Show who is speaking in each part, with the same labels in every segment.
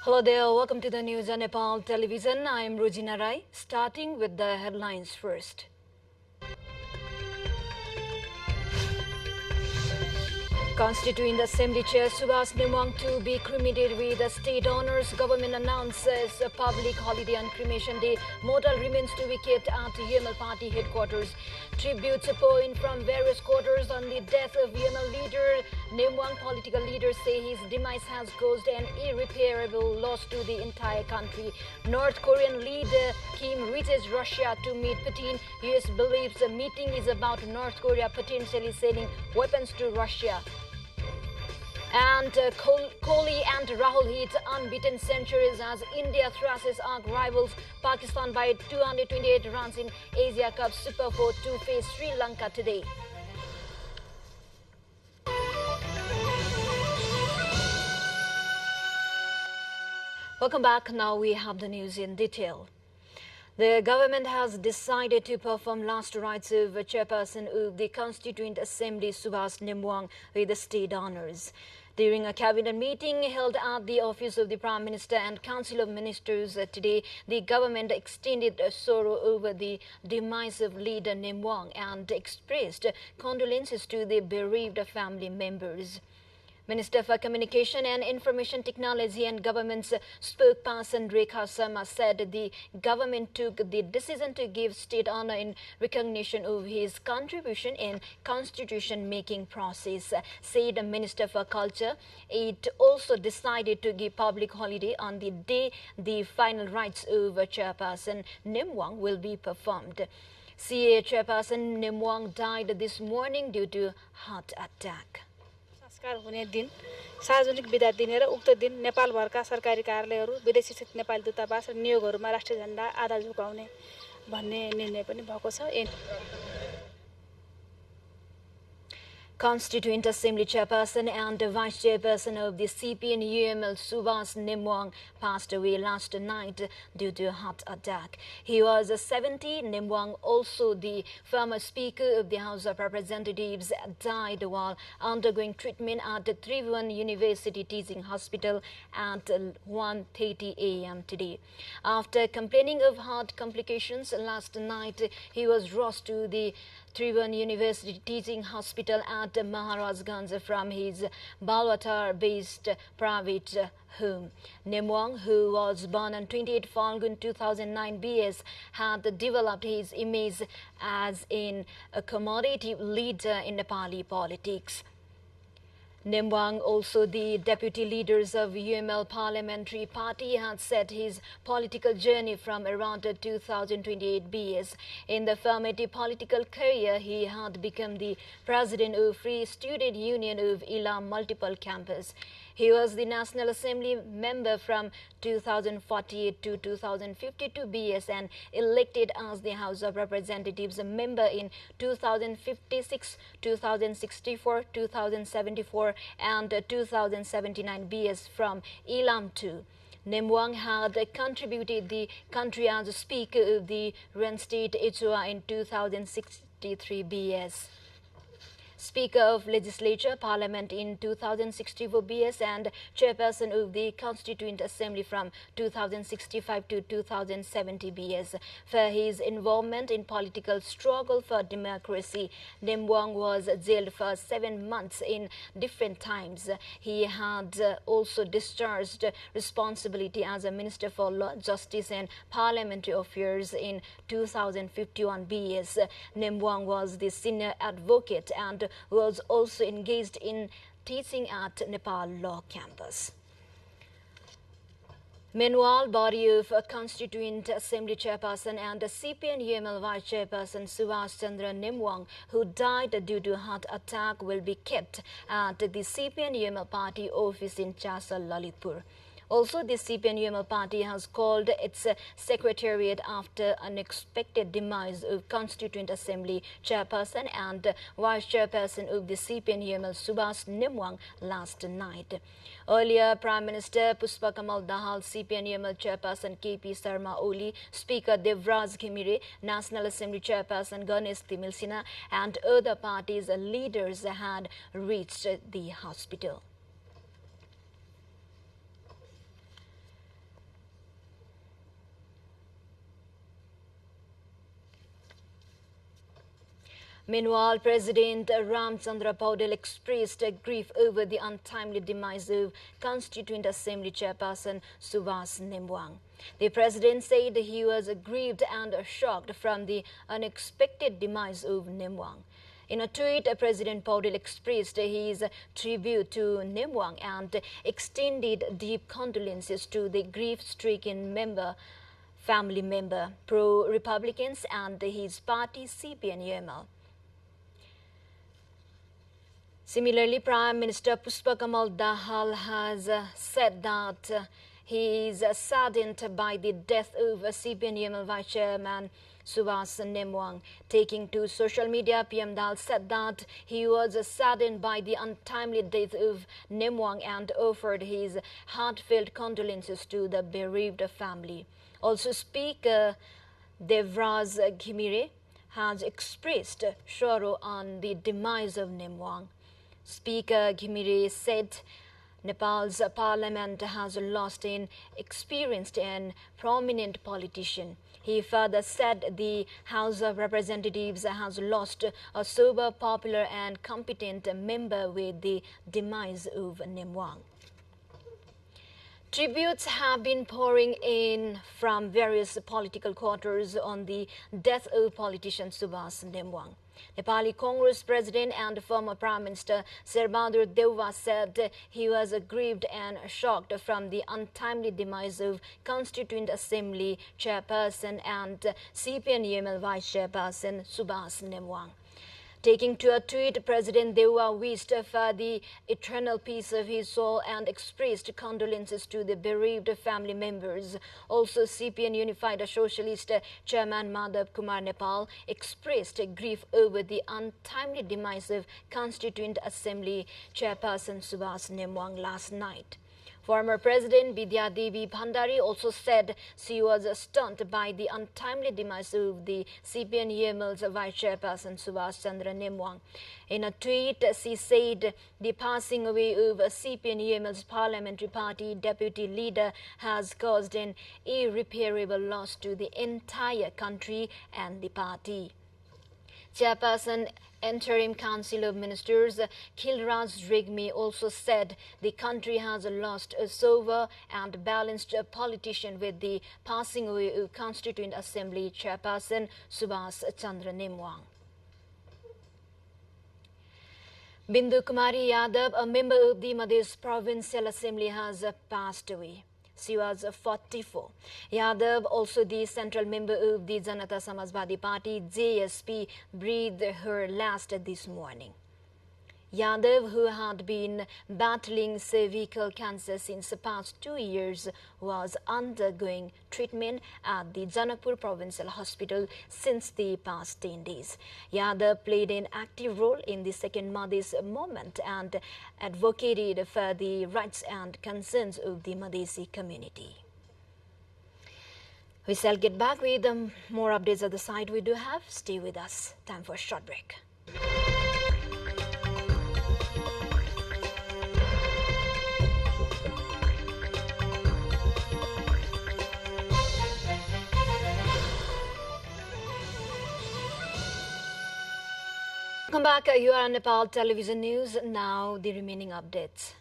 Speaker 1: Hello there, welcome to the news on Nepal television. I am Rojina Rai, starting with the headlines first. Constituent Assembly Chair Subhas Nimwang to be cremated with state honors. Government announces a public holiday on cremation day. Mortal remains to be kept at UML party headquarters. Tributes pour in from various quarters on the death of UML leader Nimwang. Political leaders say his demise has caused an irreparable loss to the entire country. North Korean leader Kim reaches Russia to meet Putin. US believes the meeting is about North Korea potentially selling weapons to Russia. And Kohli and Rahul hit unbeaten centuries as India thrashes arch rivals Pakistan by 228 runs in Asia Cup Super 4 to face Sri Lanka today. Welcome back. Now we have the news in detail. The government has decided to perform last rites of chairperson of the Constituent Assembly Subhas Nimwang with the state honors. During a cabinet meeting held at the office of the Prime Minister and Council of Ministers today, the government extended sorrow over the demise of leader Nimwang and expressed condolences to the bereaved family members. Minister for Communication and Information Technology and Government's spokesperson Rekha Sharma said the government took the decision to give state honor in recognition of his contribution in constitution-making process. Said Minister for Culture, it also decided to give public holiday on the day the final rites of Chairperson Nimwang will be performed. CA Chairperson Nimwang died this morning due to heart attack.
Speaker 2: संस्कार हुने दिन सार्वजनिक बिदा दिन र उक्त दिन नेपालभरका सरकारी कार्यालयहरू विदेशी स्थित नेपाली दूतावास र नियोगहरूमा राष्ट्रिय झण्डा आधा झुकाउने भन्ने निर्णय पनि भएको छ।
Speaker 1: Constituent Assembly Chairperson and Vice Chairperson of the CPN UML Subhas Nimwang passed away last night due to a heart attack. He was 70. Nimwang, also the former Speaker of the House of Representatives, died while undergoing treatment at the Tribhuvan University Teaching Hospital at 1:30 a.m. today. After complaining of heart complications last night, he was rushed to the Tribhuvan University Teaching Hospital at Maharajganj from his Balwatar-based private home. Nimwang, who was born on 28 Falgun 2009 BS, had developed his image as an accommodative leader in Nepali politics. Nimwang, also the deputy leaders of UML Parliamentary Party, had set his political journey from around 2028 BS. In the formative political career, he had become the president of Free Student Union of Ilam Multiple Campus. He was the National Assembly member from 2048 to 2052 BS and elected as the House of Representatives member in 2056, 2064, 2074 and 2079 BS from Ilam 2. Nimwang had contributed the country as Speaker of the Ren State Ichua in 2063 BS. Speaker of Legislature Parliament in 2064 BS and Chairperson of the Constituent Assembly from 2065 to 2070 BS. For his involvement in political struggle for democracy, Nimwang was jailed for 7 months in different times. He had also discharged responsibility as a Minister for Law, Justice and Parliamentary Affairs in 2051 BS. Nimwang was the senior advocate and was also engaged in teaching at Nepal Law Campus. Meanwhile, body of Constituent Assembly Chairperson and CPN UML Vice Chairperson Subhash Chandra Nimwang, who died due to heart attack, will be kept at the CPN UML Party office in Chasa, Lalitpur. Also, the CPN UML Party has called its secretariat after unexpected demise of Constituent Assembly Chairperson and Vice Chairperson of the CPN UML Subhas Nimwang last night. Earlier, Prime Minister Pushpa Kamal Dahal, CPN UML Chairperson KP Sharma Oli, Speaker Devraj Ghimire, National Assembly Chairperson Ganesh Timilsina and other parties' leaders had reached the hospital. Meanwhile, President Ramchandra Paudel expressed grief over the untimely demise of Constituent Assembly Chairperson Subhas Nemwang. The president said he was aggrieved and shocked from the unexpected demise of Nemwang. In a tweet, President Paudel expressed his tribute to Nemwang and extended deep condolences to the grief-stricken family member, pro-Republicans and his party CPN-UML. Similarly, Prime Minister Pushpakamal Dahal has said that he is saddened by the death of CPN-UML Vice Chairman Subhas Nemwang. Taking to social media, PM Dahal said that he was saddened by the untimely death of Nemwang and offered his heartfelt condolences to the bereaved family. Also, Speaker Devraj Ghimire has expressed sorrow on the demise of Nemwang. Speaker Ghimire said Nepal's parliament has lost an experienced and prominent politician. He further said the House of Representatives has lost a sober, popular and competent member with the demise of Nemwang. Tributes have been pouring in from various political quarters on the death of politician Subhas Nemwang. Nepali Congress President and former Prime Minister Sherbahadur Deuba said he was aggrieved and shocked from the untimely demise of Constituent Assembly Chairperson and CPN-UML Vice Chairperson Subhas Nemwang. Taking to a tweet, President Deuba wished for the eternal peace of his soul and expressed condolences to the bereaved family members. Also, CPN Unified Socialist Chairman Madhav Kumar Nepal expressed grief over the untimely demise of Constituent Assembly Chairperson Subhas Nemwang last night. Former President Vidya Devi Bhandari also said she was stunned by the untimely demise of the CPN-UML's Vice Chairperson Subhas Chandra Nemwang. In a tweet, she said the passing away of CPN-UML's parliamentary party deputy leader has caused an irreparable loss to the entire country and the party. Chairperson Interim Council of Ministers Khilraj Regmi also said the country has lost a sober and balanced politician with the passing away of Constituent Assembly Chairperson Subhas Chandra Nemwang. Bindu Kumari Yadav, a member of the Madhya Provincial Assembly, has passed away. She was 44. Yadav, also the central member of the Janata Samajwadi Party JSP, breathed her last this morning. Yadav, who had been battling cervical cancer since the past 2 years, was undergoing treatment at the Janakpur Provincial Hospital since the past 10 days. Yadav played an active role in the second Madhesi movement and advocated for the rights and concerns of the Madhesi community. We shall get back with more updates at the side we do have. Stay with us. Time for a short break. Welcome back. You are on Nepal Television News. Now the remaining updates.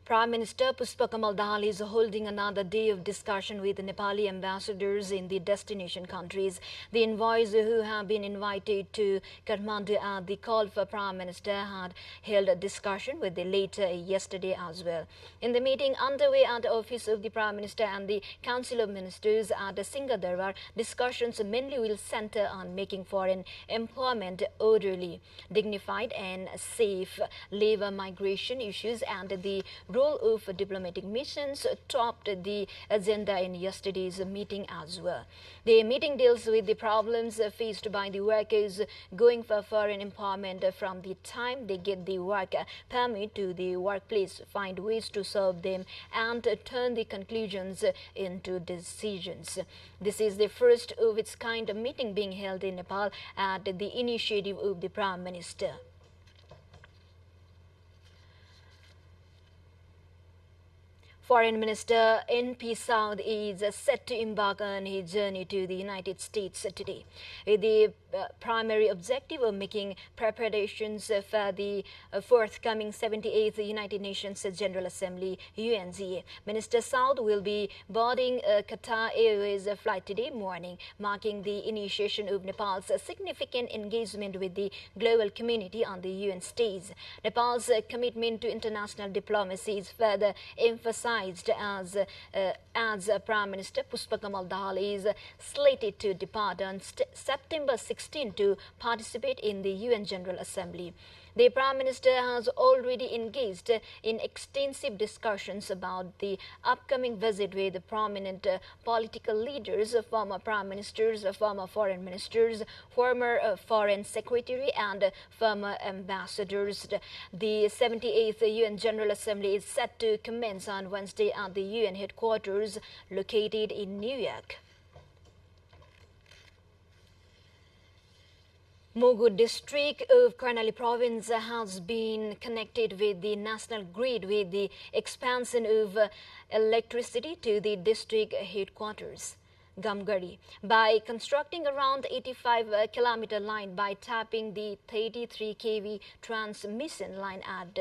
Speaker 1: Prime Minister Pushpakamal Dahal is holding another day of discussion with the Nepali ambassadors in the destination countries. The envoys who have been invited to Kathmandu at the call for Prime Minister had held a discussion with the latter yesterday as well. In the meeting underway at the office of the Prime Minister and the Council of Ministers at the Singadarbar, discussions mainly will center on making foreign employment orderly, dignified and safe, labor migration issues and the role of diplomatic missions topped the agenda in yesterday's meeting as well. The meeting deals with the problems faced by the workers going for foreign employment from the time they get the work permit to the workplace, find ways to solve them and turn the conclusions into decisions. This is the first of its kind meeting being held in Nepal at the initiative of the Prime Minister. Foreign Minister N.P. South is set to embark on his journey to the United States today, with the primary objective of making preparations for the forthcoming 78th United Nations General Assembly UNGA. Minister South will be boarding a Qatar Airways flight today morning, marking the initiation of Nepal's significant engagement with the global community on the UN stage. Nepal's commitment to international diplomacy is further emphasized as Prime Minister Pushpakamal Dahal is slated to depart on September 16 to participate in the UN General Assembly. The Prime Minister has already engaged in extensive discussions about the upcoming visit with prominent political leaders, former Prime Ministers, former Foreign Ministers, former Foreign Secretary and former ambassadors. The 78th UN General Assembly is set to commence on Wednesday at the UN headquarters located in New York. Mugu district of Karnali province has been connected with the national grid with the expansion of electricity to the district headquarters, Gamgari, by constructing around 85-kilometer line by tapping the 33 kV transmission line at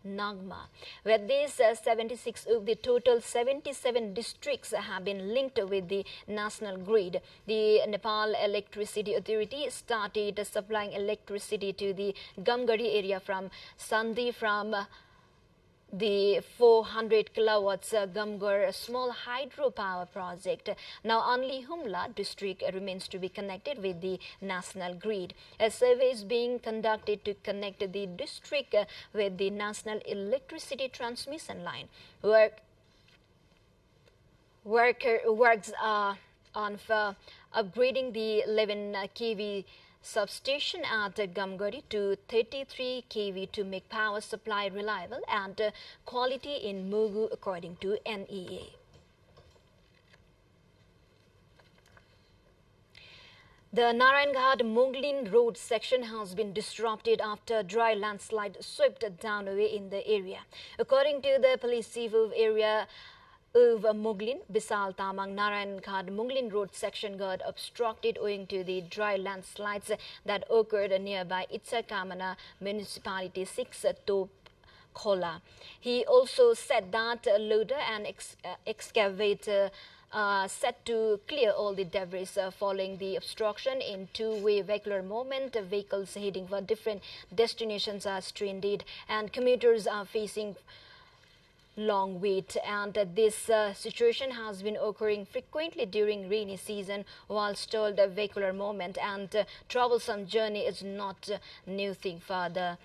Speaker 1: Nagma. With this, 76 of the total 77 districts have been linked with the national grid. The Nepal Electricity Authority started supplying electricity to the Gamgari area from Sandhi from the 400 kilowatts Gamgar small hydropower project. Now only Humla district remains to be connected with the national grid. A survey is being conducted to connect the district with the national electricity transmission line. Works are on for upgrading the 11 kV substation at Gamgari to 33 kV to make power supply reliable and quality in Mugu, according to NEA. The Narayanghat-Munglin road section has been disrupted after dry landslide swept down away in the area. According to the police chief of area of Muglin, Bisal Tamang, Narayanghat-Munglin road section got obstructed owing to the dry landslides that occurred nearby Itsakamana municipality 6 Top Khola. He also said that loader and excavator set to clear all the debris following the obstruction in two-way vehicular movement. Vehicles heading for different destinations are stranded and commuters are facing long wait, and this situation has been occurring frequently during rainy season, while stalled vehicular movement and troublesome journey is not new thing for the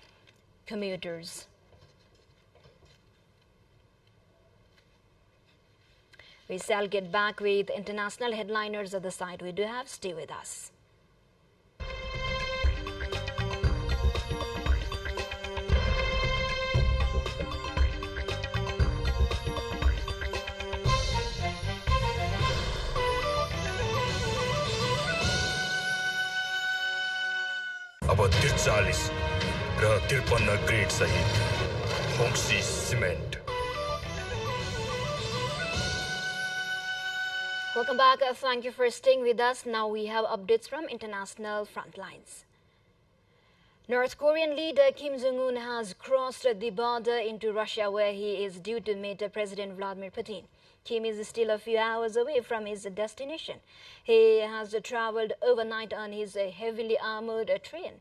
Speaker 1: commuters. We shall get back with international headliners at the side we do have. Stay with us.
Speaker 3: अब 43 र 53 grade सहित होंक्सी cement.
Speaker 1: Welcome back. Thank you for staying with us. Now we have updates from international front lines. North Korean leader Kim Jong-un has crossed the border into Russia, where he is due to meet President Vladimir Putin. Kim is still a few hours away from his destination. He has traveled overnight on his heavily armored train.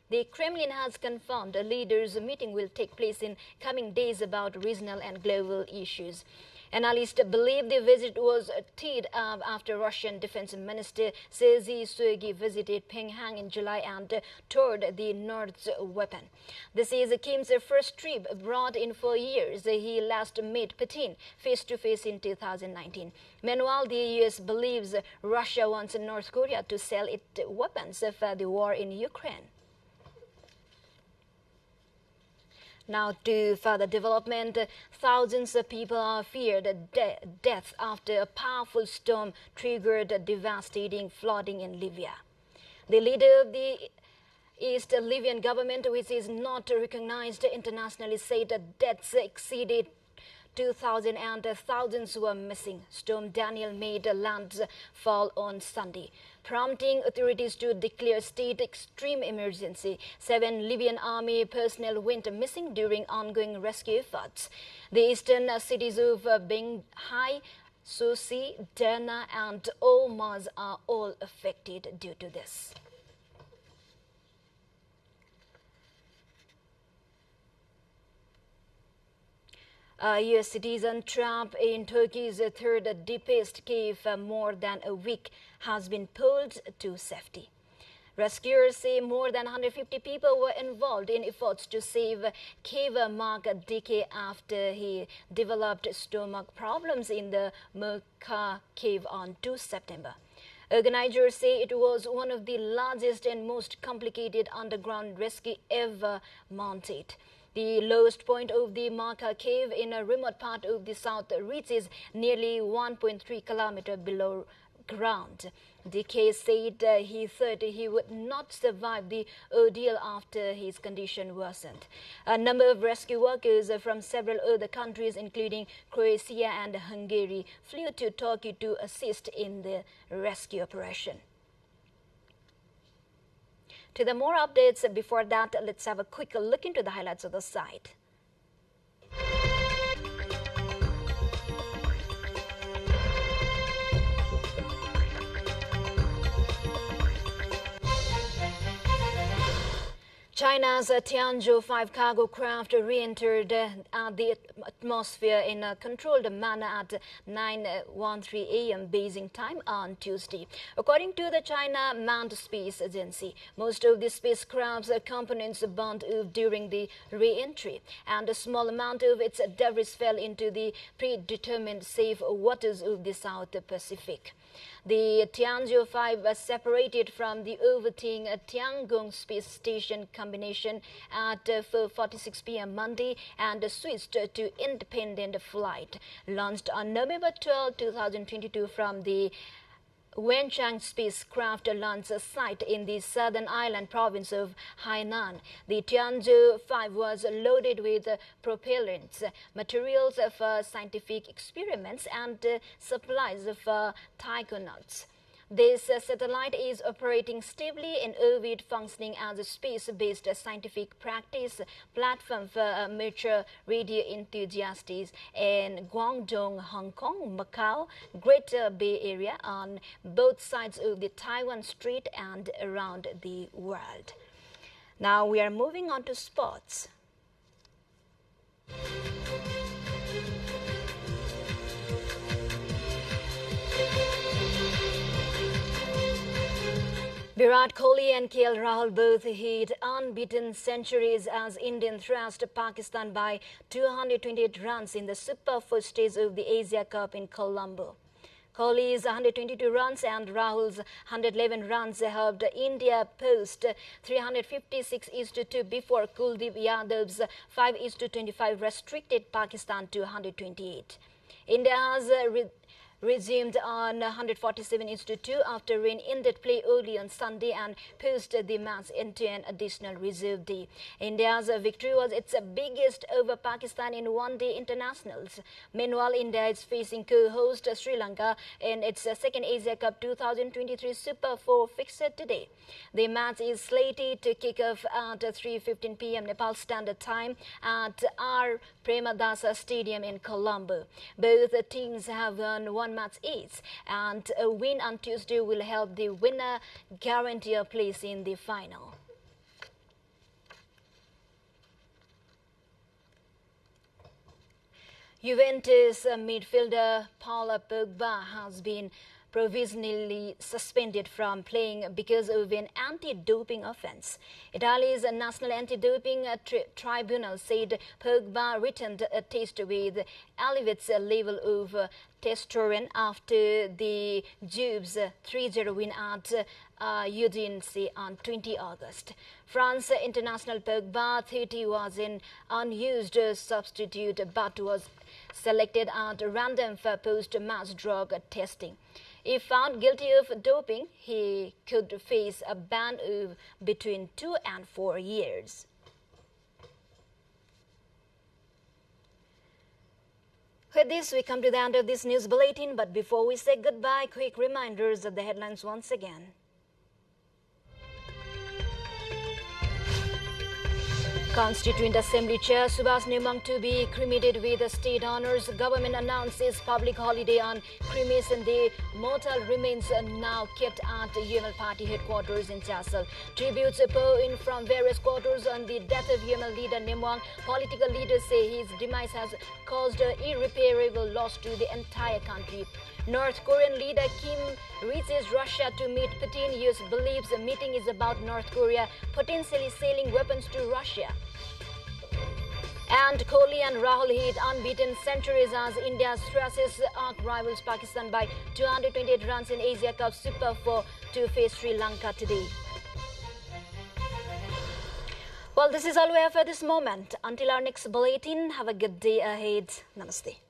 Speaker 1: The Kremlin has confirmed a leaders' meeting will take place in coming days about regional and global issues. Analysts believe the visit was teed up after Russian Defense Minister Sergei Shoigu visited Pyongyang in July and toured the North's weapon. This is Kim's first trip abroad in 4 years. He last met Putin face-to-face in 2019. Meanwhile, the U.S. believes Russia wants North Korea to sell its weapons for the war in Ukraine. Now to further development, thousands of people are feared death after a powerful storm triggered devastating flooding in Libya. The leader of the East Libyan government, which is not recognized internationally, said that deaths exceeded 2,000 and thousands were missing. Storm Daniel made landfall on Sunday, prompting authorities to declare state extreme emergency. 7 Libyan army personnel went missing during ongoing rescue efforts. The eastern cities of Benghai, Sousse, Derna and Olmaz are all affected due to this. A U.S. citizen trapped in Turkey's third deepest cave for more than a week has been pulled to safety. Rescuers say more than 150 people were involved in efforts to save caver Mark a decade after he developed stomach problems in the Murka cave on 2 September. Organizers say it was one of the largest and most complicated underground rescue ever mounted. The lowest point of the Marka cave in a remote part of the south reaches nearly 1.3 kilometers below ground. DK said he thought he would not survive the ordeal after his condition worsened. A number of rescue workers from several other countries, including Croatia and Hungary, flew to Turkey to assist in the rescue operation. To the more updates, before that, let's have a quick look into the highlights of the site. China's Tianzhou 5 cargo craft re-entered the atmosphere in a controlled manner at 9:13 a.m. Beijing time on Tuesday. According to the China Manned Space Agency, most of the spacecraft's components burned off during the re-entry, and a small amount of its debris fell into the predetermined safe waters of the South Pacific. The Tianzhou 5 was separated from the overtaking Tiangong Space Station combination at 4:46 p.m. Monday and switched to independent flight. Launched on November 12, 2022 from the Wenchang spacecraft launch site in the southern island province of Hainan. The Tianzhou 5 was loaded with propellants, materials for scientific experiments, and supplies for taikonauts. This satellite is operating stably in orbit, functioning as a space-based scientific practice platform for amateur radio enthusiasts in Guangdong, Hong Kong, Macau, Greater Bay Area, on both sides of the Taiwan Strait and around the world. Now we are moving on to sports. Virat Kohli and KL Rahul both hit unbeaten centuries as Indian thrashed Pakistan by 228 runs in the Super 4 stage of the Asia Cup in Colombo. Kohli's 122 runs and Rahul's 111 runs helped India post 356-2 before Kuldeep Yadav's 5-25 restricted Pakistan to 128. India has resumed on 147-2 after rain ended play early on Sunday and pushed the match into an additional reserve day. India's victory was its biggest over Pakistan in one-day internationals. Meanwhile, India is facing co-host Sri Lanka in its second Asia Cup 2023 Super 4 fixture today. The match is slated to kick off at 3:15 p.m. Nepal Standard Time at R. Premadasa Stadium in Colombo. Both teams have won one match each, and a win on Tuesday will help the winner guarantee a place in the final. Juventus midfielder Paul Pogba has been provisionally suspended from playing because of an anti-doping offense. Italy's National Anti-Doping Tribunal said Pogba returned a test with elevates level of testosterone after the Juve's 3-0 win at Udinese on 20 August. France international Pogba, 30, was an unused substitute but was selected at random for post-match drug testing. If found guilty of doping, he could face a ban of between 2 and 4 years. With this, we come to the end of this news bulletin, but before we say goodbye, quick reminders of the headlines once again. Constituent Assembly Chair Subhas Nemwang to be cremated with state honors. Government announces public holiday on cremation day. Mortal remains are now kept at UML party headquarters in Chassel. Tributes pour in from various quarters on the death of UML leader Nemwang. Political leaders say his demise has caused irreparable loss to the entire country. North Korean leader Kim reaches Russia to meet Putin. US believes the meeting is about North Korea potentially selling weapons to Russia. And Kohli and Rahul hit unbeaten centuries as India thrashes arch rivals Pakistan by 228 runs in Asia Cup Super 4 to face Sri Lanka today. Well, this is all we have for this moment. Until our next bulletin, have a good day ahead. Namaste.